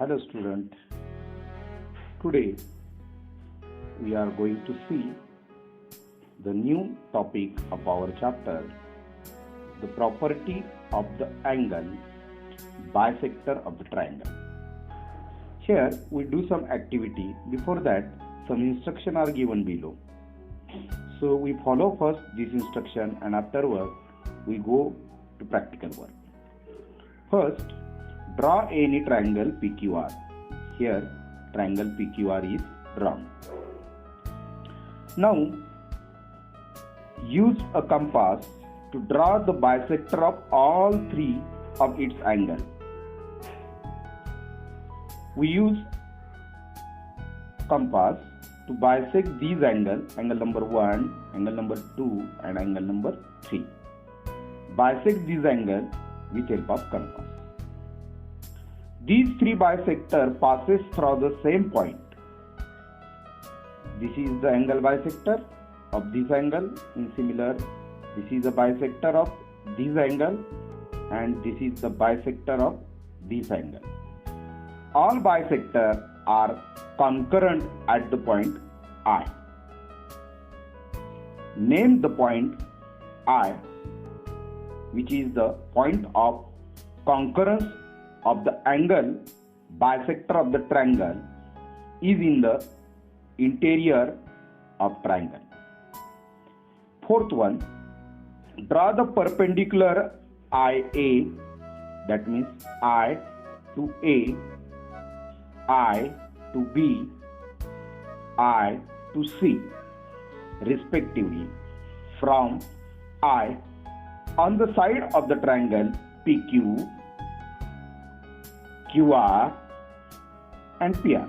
Hello student, today we are going to see the new topic of our chapter, the property of the angle bisector of the triangle. Here we do some activity. Before that, some instruction are given below. So we follow first this instruction and afterward we go to practical work. First, draw any triangle PQR. Here triangle PQR is drawn. Now use a compass to draw the bisector of all three of its angle. We use compass to bisect these angles, angle number 1, angle number 2 and angle number 3. Bisect these angles with help of compass. These three bisector passes through the same point. This is the angle bisector of this angle. In similar, this is the bisector of this angle and this is the bisector of this angle. All bisectors are concurrent at the point I. Name the point I, which is the point of concurrence of the angle bisector of the triangle is in the interior of triangle. Fourth one, draw the perpendicular IA, that means I to A, I to B, I to C respectively from I on the side of the triangle PQ, QR and PR,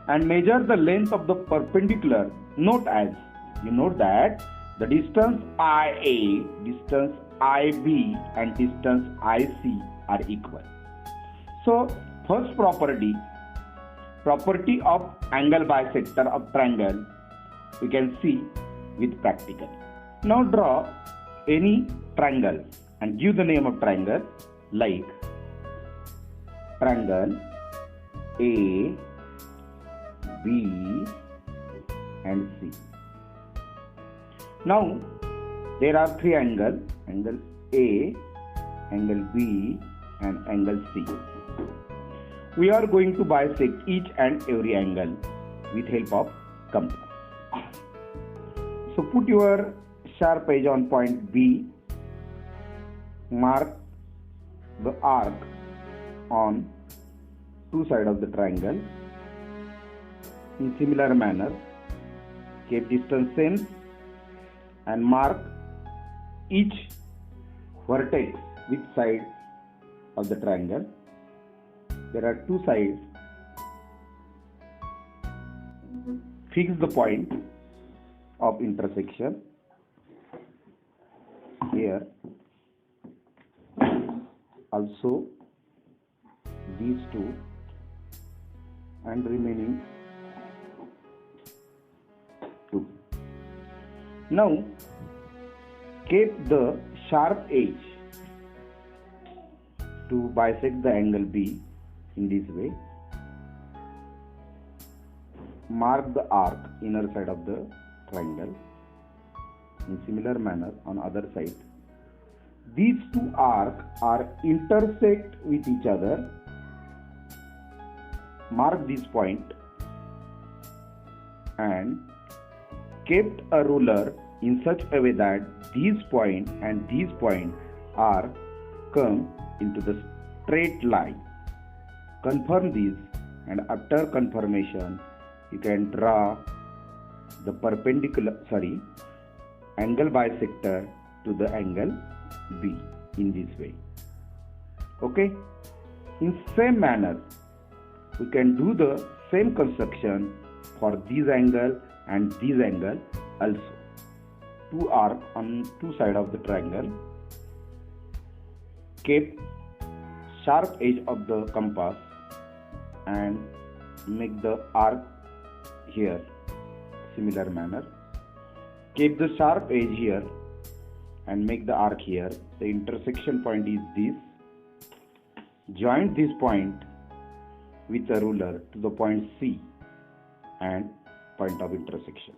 and measure the length of the perpendicular. Note as you note that the distance IA, distance IB and distance IC are equal. So first property of angle bisector of triangle we can see with practical. Now draw any triangle and give the name of triangle like triangle A, B and C. Now there are three angles, angle A, angle B and angle C. We are going to bisect each and every angle with help of compass. So put your sharp edge on point B, mark the arc on two sides of the triangle. In similar manner, keep distance same and mark each vertex which side of the triangle. There are two sides. Fix the point of intersection here. Also these two and remaining two. Now keep the sharp edge to bisect the angle B in this way. Mark the arc inner side of the triangle. In similar manner on other side. These two arcs are intersect with each other. Mark this point and kept a ruler in such a way that these point and these point are come into the straight line. Confirm this and after confirmation you can draw the angle bisector to the angle B in this way. Okay. In same manner we can do the same construction for this angle and this angle also. Two arcs on two sides of the triangle. Keep sharp edge of the compass and make the arc here. Similar manner. Keep the sharp edge here and make the arc here. The intersection point is this. Join this point with a ruler to the point C and point of intersection.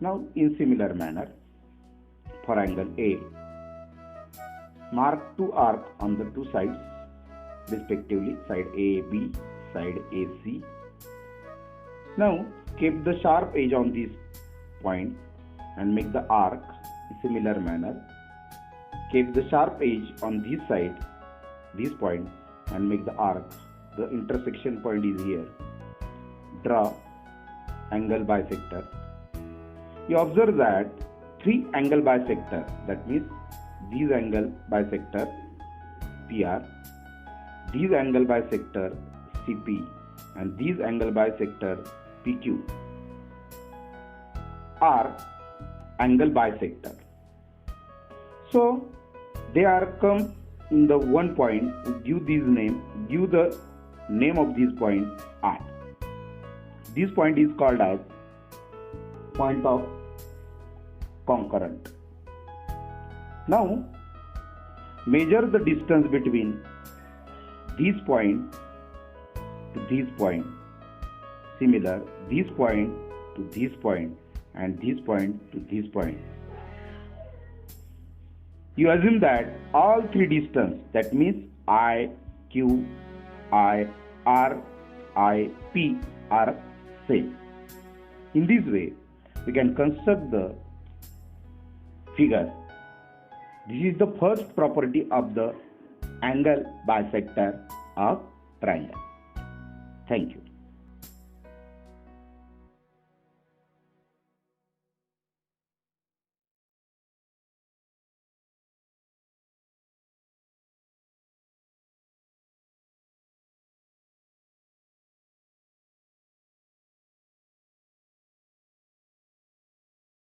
Now in similar manner, for angle A, mark two arcs on the two sides respectively, side AB, side AC. Now keep the sharp edge on this point and make the arc in similar manner. Keep the sharp edge on this side, this point, and make the arc. The intersection point is here. Draw angle bisector. You observe that three angle bisector, that means this angle bisector PR, this angle bisector CP, and this angle bisector PQ are angle bisector. So they are come in the one point. Give this name. Give the name of this point I. This point is called as point of concurrent. Now measure the distance between this point to this point. Similar, this point to this point and this point to this point. You assume that all three distance, that means I, Q, I, R, I, P are same. In this way, we can construct the figure. This is the first property of the angle bisector of triangle. Thank you.